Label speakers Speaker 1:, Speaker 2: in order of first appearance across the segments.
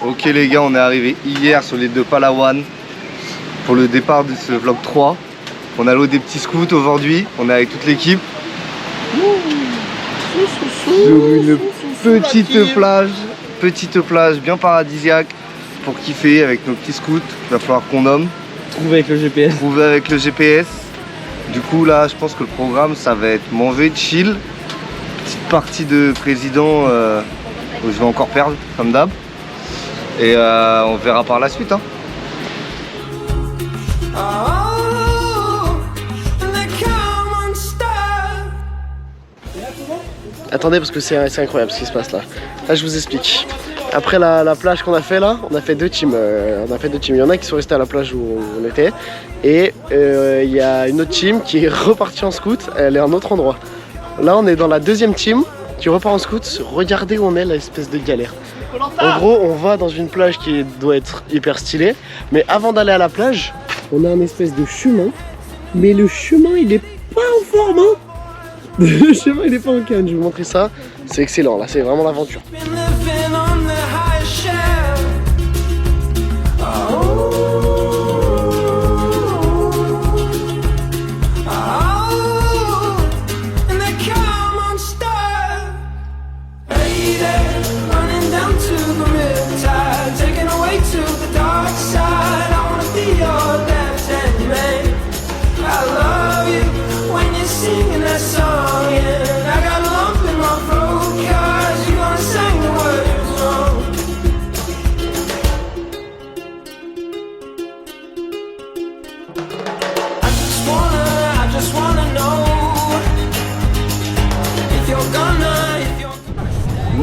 Speaker 1: Ok les gars, on est arrivé hier sur les 2 Palawan pour le départ de ce vlog 3. On a l'eau des petits scouts aujourd'hui, on est avec toute l'équipe. Sur une petite plage bien paradisiaque pour kiffer avec nos petits scouts qu'il va falloir qu'on nomme.
Speaker 2: Trouver avec le GPS.
Speaker 1: Trouver avec le GPS. Du coup là je pense que le programme ça va être manger, chill. Petite partie de président où je vais encore perdre comme d'hab. Et on verra par la suite hein.
Speaker 3: Attendez parce que c'est incroyable ce qui se passe là. Là je vous explique. Après la plage qu'on a fait là, on a fait 2 teams. Il y en a qui sont restés à la plage où on était. Et il y a une autre team qui est repartie en scout, elle est à un autre endroit. Là on est dans la 2e team qui repart en scout. Regardez où on est, l'espèce de galère. En gros on va dans une plage qui doit être hyper stylée. Mais avant d'aller à la plage, on a un espèce de chemin. Mais le chemin il est pas en forme hein. Le chemin il est pas en canne, je vais vous montrer ça. C'est excellent, là c'est vraiment l'aventure.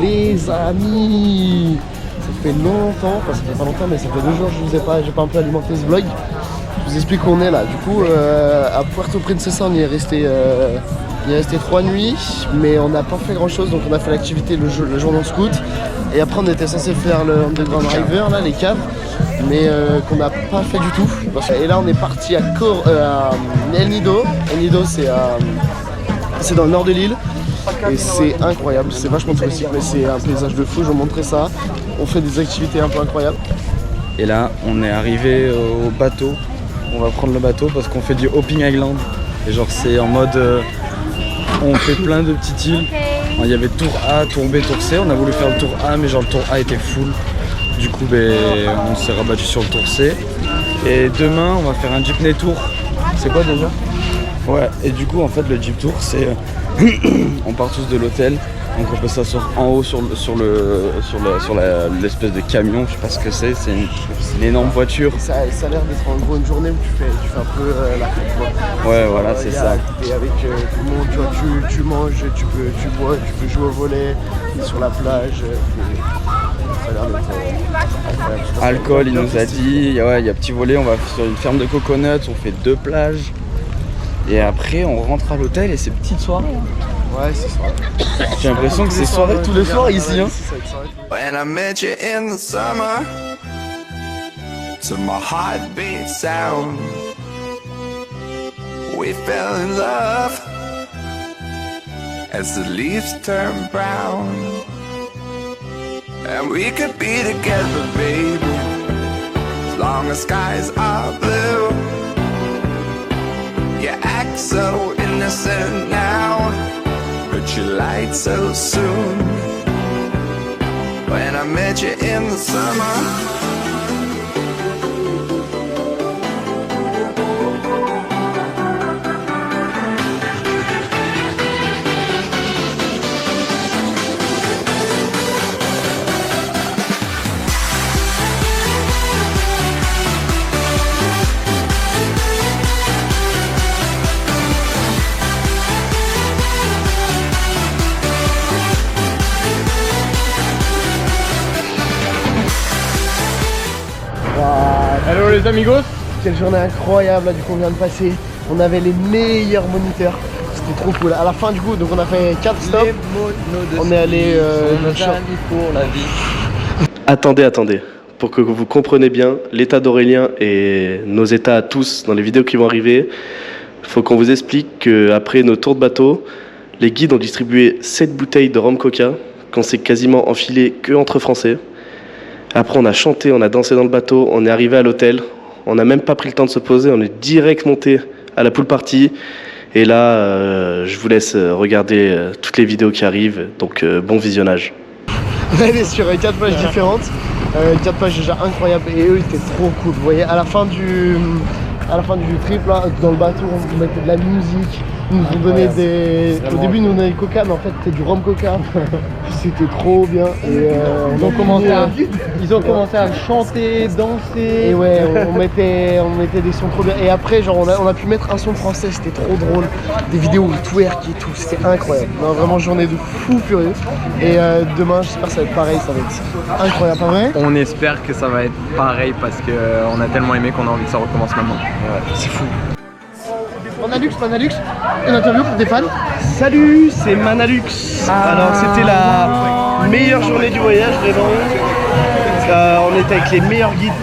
Speaker 3: Les amis, ça fait longtemps, enfin ça fait pas longtemps mais ça fait 2 jours que j'ai pas un peu alimenté ce vlog. Je vous explique où on est là. Du coup à Puerto Princesa on y est resté 3 nuits mais on n'a pas fait grand chose, donc on a fait l'activité le jour dans le scout et après on était censé faire le Underground River là, les caves, mais qu'on n'a pas fait du tout. Et là on est parti à El Nido. El Nido c'est dans le nord de l'île. Et c'est incroyable, c'est vachement touristique mais c'est un paysage de fou, je vais vous montrer ça. On fait des activités un peu incroyables.
Speaker 2: Et là on est arrivé au bateau. On va prendre le bateau parce qu'on fait du Hopping Island. Et genre c'est en mode on fait plein de petites îles. Il y avait tour A, tour B, tour C. On a voulu faire le tour A mais genre le tour A était full. Du coup on s'est rabattu sur le tour C. Et demain on va faire un jeepney tour. C'est quoi déjà? Ouais, et du coup en fait le jeep tour c'est on part tous de l'hôtel, donc on peut s'asseoir en haut sur l'espèce de camion, je sais pas ce que c'est une énorme voiture.
Speaker 3: Ça a l'air d'être en gros une journée où tu fais un peu la fête quoi.
Speaker 2: Ouais voilà c'est ça.
Speaker 3: Et avec tout le monde, tu vois, tu manges, tu bois, tu peux jouer au volley, sur la plage. Ça a l'air d'être incroyable.
Speaker 2: Alcool il nous a dit, ouais il y a petit volley, on va sur une ferme de coconuts, on fait 2 plages. Et après on rentre à l'hôtel et c'est petite soirée hein.
Speaker 3: Ouais c'est soirée.
Speaker 2: J'ai l'impression que c'est soirée tous les soirs ici hein.
Speaker 4: When I met you in the summer, to my heartbeat sound, we fell in love as the leaves turn brown, and we could be together baby, as long as skies are blue. You act so innocent now, but you lied so soon. When I met you in the summer.
Speaker 3: Hello les amigos. Quelle journée incroyable là, du coup on vient de passer. On avait les meilleurs moniteurs. C'était trop cool. À la fin du coup, donc on a fait 4 stops. On est allé
Speaker 2: pour la vie.
Speaker 3: Attendez. Pour que vous compreniez bien l'état d'Aurélien et nos états à tous dans les vidéos qui vont arriver, il faut qu'on vous explique qu'après nos tours de bateau, les guides ont distribué 7 bouteilles de rhum coca qu'on s'est quasiment enfilé que entre Français.
Speaker 5: Après on a chanté, on a dansé dans le bateau, on est arrivé à l'hôtel. On n'a même pas pris le temps de se poser, on est direct monté à la pool party. Et là, je vous laisse regarder toutes les vidéos qui arrivent, donc bon visionnage.
Speaker 3: On est sur 4 plages différentes, 4 plages déjà incroyables et eux ils étaient trop cool. Vous voyez, à la fin du trip là, dans le bateau on mettait de la musique, ils nous ont donné des... Au début ils nous donnaient du coca mais en fait c'était du rhum coca. C'était trop bien et ils ont commencé à chanter, danser. Et ouais, on mettait des sons trop bien. Et après genre on a pu mettre un son français, c'était trop drôle. Des vidéos twerk et tout, c'était incroyable. Non, vraiment journée de fou furieux. Et demain j'espère que ça va être pareil, ça va être incroyable, pas vrai?
Speaker 6: On espère que ça va être pareil parce qu'on a tellement aimé qu'on a envie que ça recommence maintenant.
Speaker 3: Ouais, c'est fou. Manalux, une interview pour des fans.
Speaker 5: Salut, c'est Manalux. Alors c'était la meilleure journée du voyage, vraiment. On était avec les meilleurs guides.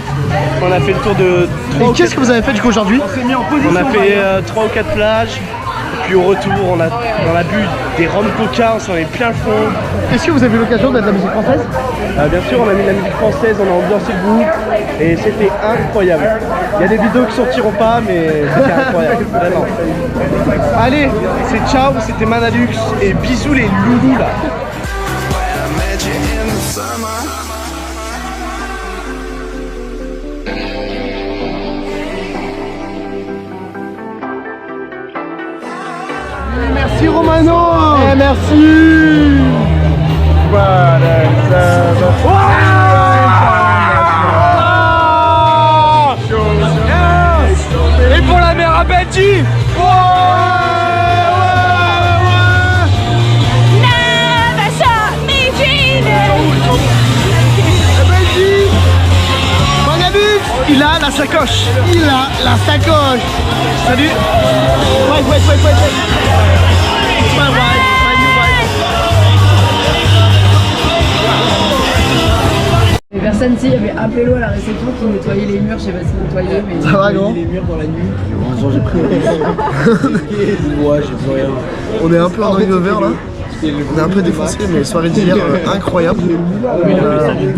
Speaker 5: On a fait le tour de 3
Speaker 3: Et qu'est-ce que vous avez fait jusqu'à aujourd'hui?
Speaker 5: On a fait 3 ou 4 plages. Puis au retour, on a bu des rhum coca, on s'en est plein le fond.
Speaker 3: Est-ce que vous avez eu l'occasion d'être de la musique française?
Speaker 5: Bien sûr, on a mis de la musique française, on a ambiancé le groupe et c'était incroyable. Il y a des vidéos qui sortiront pas, mais c'était incroyable, vraiment. Allez, c'est ciao, c'était Manalux et bisous les loulous là.
Speaker 3: Merci Romano. Merci.
Speaker 6: Et pour la mère à Benji.
Speaker 3: Il a la sacoche. Salut. Wait. It's my wife.
Speaker 7: Les personnes, il y avait Appello à la réception qui nettoyait les murs, je sais pas si nettoyait, mais
Speaker 3: Ça va gros?
Speaker 2: Les murs dans la nuit. Bonjour, j'ai pris ouais, j'ai plus rien.
Speaker 3: On est un peu en hangover là. On est un peu défoncé, mais soirée d'hier incroyable.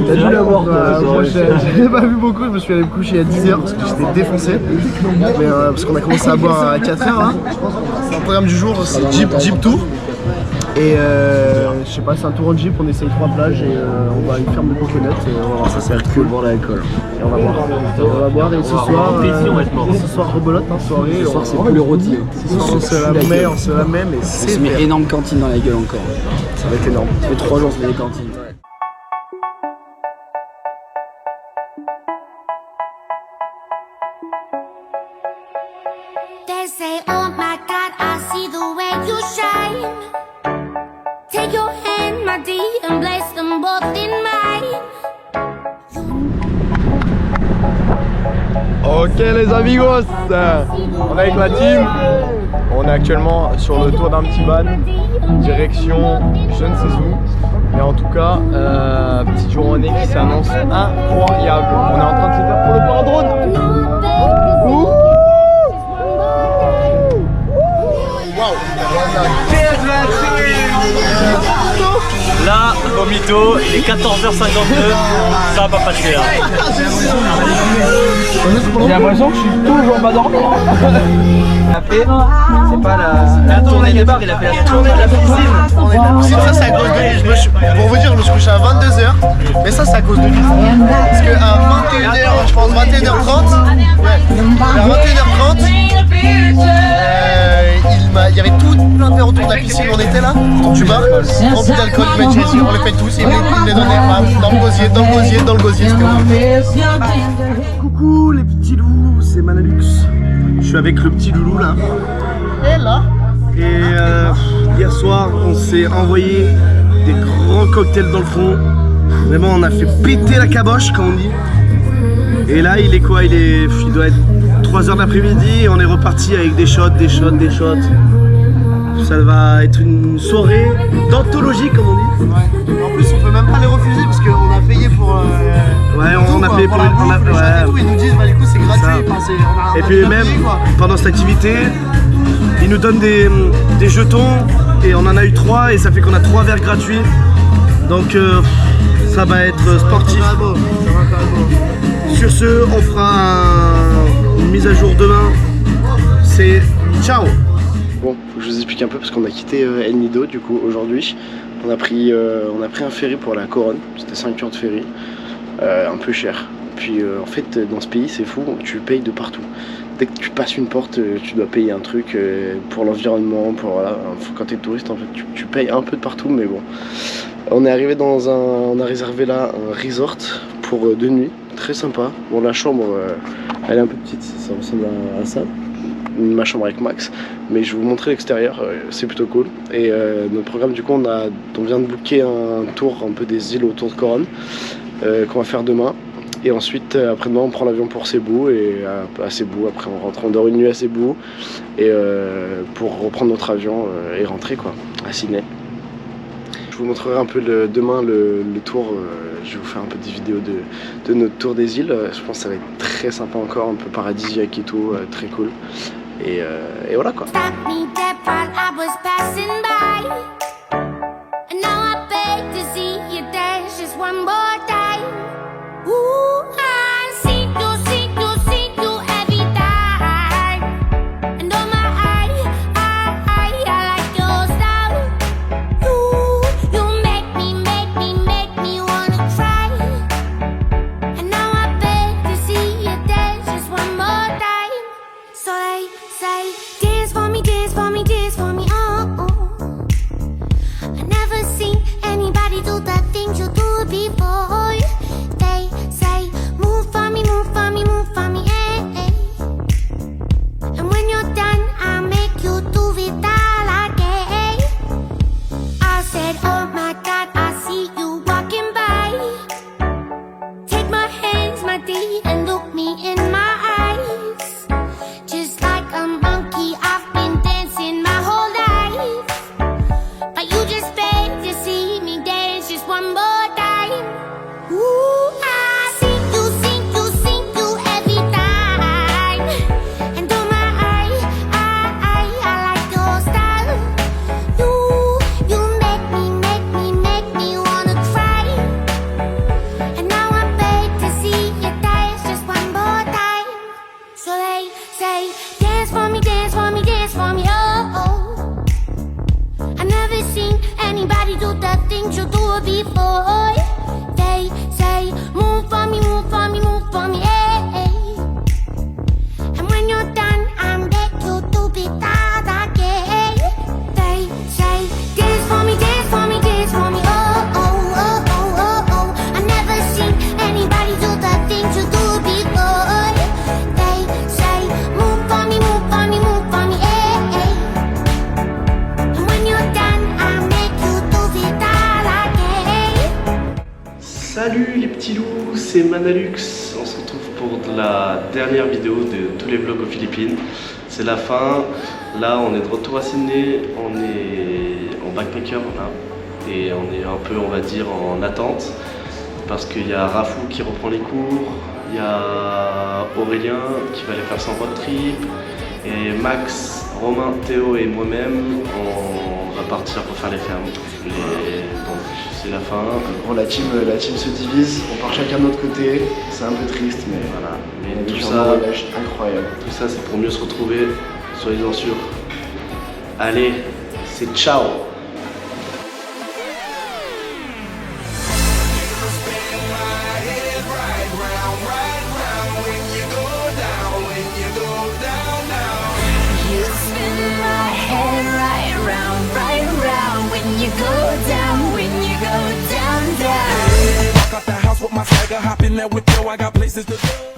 Speaker 3: T'as dû l'avoir moi j'ai pas vu beaucoup, je me suis allé me coucher à 10h parce que j'étais défoncé. Mais parce qu'on a commencé à boire à 4h là. Le programme du jour c'est Jeep Tour. Et je sais pas, c'est un tour en Jeep, on essaye 3 plages et on va à une ferme de coconuts et on va voir ça, c'est cool pour l'alcool. Et on va boire et ce soir rebolote, hein, soirée.
Speaker 2: Ce soir c'est poulet rôti.
Speaker 3: Ce soir on se la met mais
Speaker 2: On
Speaker 3: c'est
Speaker 2: se met énorme cantine dans la gueule encore.
Speaker 3: ça va être énorme.
Speaker 2: Ça fait 3 jours que je mets des cantines.
Speaker 8: They say, oh my God, I see the way you shine. Take your hand, my dear, and place them both in mine.
Speaker 6: Ok les amigos, on est avec la team. On est actuellement sur le tour d'un petit van, direction je ne sais où. Mais en tout cas, petite journée qui s'annonce incroyable. On est en train de se faire pour le paradrone.
Speaker 9: Là, vomito, il est 14h52, ça va pas passer là.
Speaker 2: J'ai l'impression que je suis toujours pas dormi. C'est pas la tournée des bars, il a fait la tournée de la piscine.
Speaker 3: Ça c'est à cause de lui, pour vous dire je me suis couché à 22h, mais ça c'est à cause de lui. Parce que à 21h, je pense 21h30, à 21h30, il y avait tout plein de verres autour de la piscine, on était là, tu bats, rempli d'alcool, on les fait tous, et il me les donnait dans le gosier,
Speaker 5: Coucou les petits loups, c'est Manalux. Je suis avec le petit loulou là.
Speaker 3: Et là,
Speaker 5: Et hier soir, on s'est envoyé des grands cocktails dans le front. Vraiment, on a fait péter la caboche, comme on dit. Et là, il est quoi? Il doit être 3h de l'après-midi et on est reparti avec des shots. Ça va être une soirée d'anthologie, comme on dit.
Speaker 3: ouais. En plus on peut même pas les refuser parce qu'on a payé pour...
Speaker 5: Ouais, on a payé pour
Speaker 3: la bouffe, les shots et tout, ils nous disent bah du coup c'est gratuit.
Speaker 5: Et puis même, pendant cette activité, ils nous donnent des jetons et on en a eu 3 et ça fait qu'on a 3 verres gratuits. Donc ça va être sportif. Sur ce, on fera une mise à jour demain. C'est ciao.
Speaker 3: Bon, faut que je vous explique un peu parce qu'on a quitté El Nido du coup aujourd'hui. On a pris un ferry pour la Coronne, c'était 5 heures de ferry, un peu cher. Puis en fait dans ce pays c'est fou, tu payes de partout. Dès que tu passes une porte, tu dois payer un truc pour l'environnement, pour voilà. Quand t'es touriste en fait tu payes un peu de partout, mais bon. On est arrivé on a réservé là un resort pour 2 nuits, très sympa. Bon la chambre elle est un peu petite, ça ressemble à ça. Ma chambre avec Max, mais je vais vous montrer l'extérieur, c'est plutôt cool. Et notre programme du coup on vient de booker un tour un peu des îles autour de Coronne qu'on va faire demain. Et ensuite après-demain on prend l'avion pour Cebu et à Cebu après on rentre, on dort une nuit à Cebu et pour reprendre notre avion et rentrer quoi à Sydney. Je vous montrerai un peu demain le tour, je vais vous faire un peu des vidéos de notre tour des îles. Je pense que ça va être très sympa encore, un peu paradisiaque et tout, très cool. Et voilà quoi.
Speaker 5: Salut les petits loups, c'est Manalux. On se retrouve pour la dernière vidéo de tous les vlogs aux Philippines. C'est la fin. Là, on est de retour à Sydney. On est en backpacker là, et on est un peu, on va dire, en attente parce qu'il y a Rafou qui reprend les cours. Il y a Aurélien qui va aller faire son road trip et Max, Romain, Théo et moi-même, on va partir pour faire les fermes. Donc c'est la fin. Bon, la team se divise, on part chacun de notre côté, c'est un peu triste mais voilà. Mais tout ça, incroyable. Tout ça c'est pour mieux se retrouver, soyez-en sûrs. Allez, c'est ciao.
Speaker 4: Got the house with my swagger, hop in there with you. I got places to go.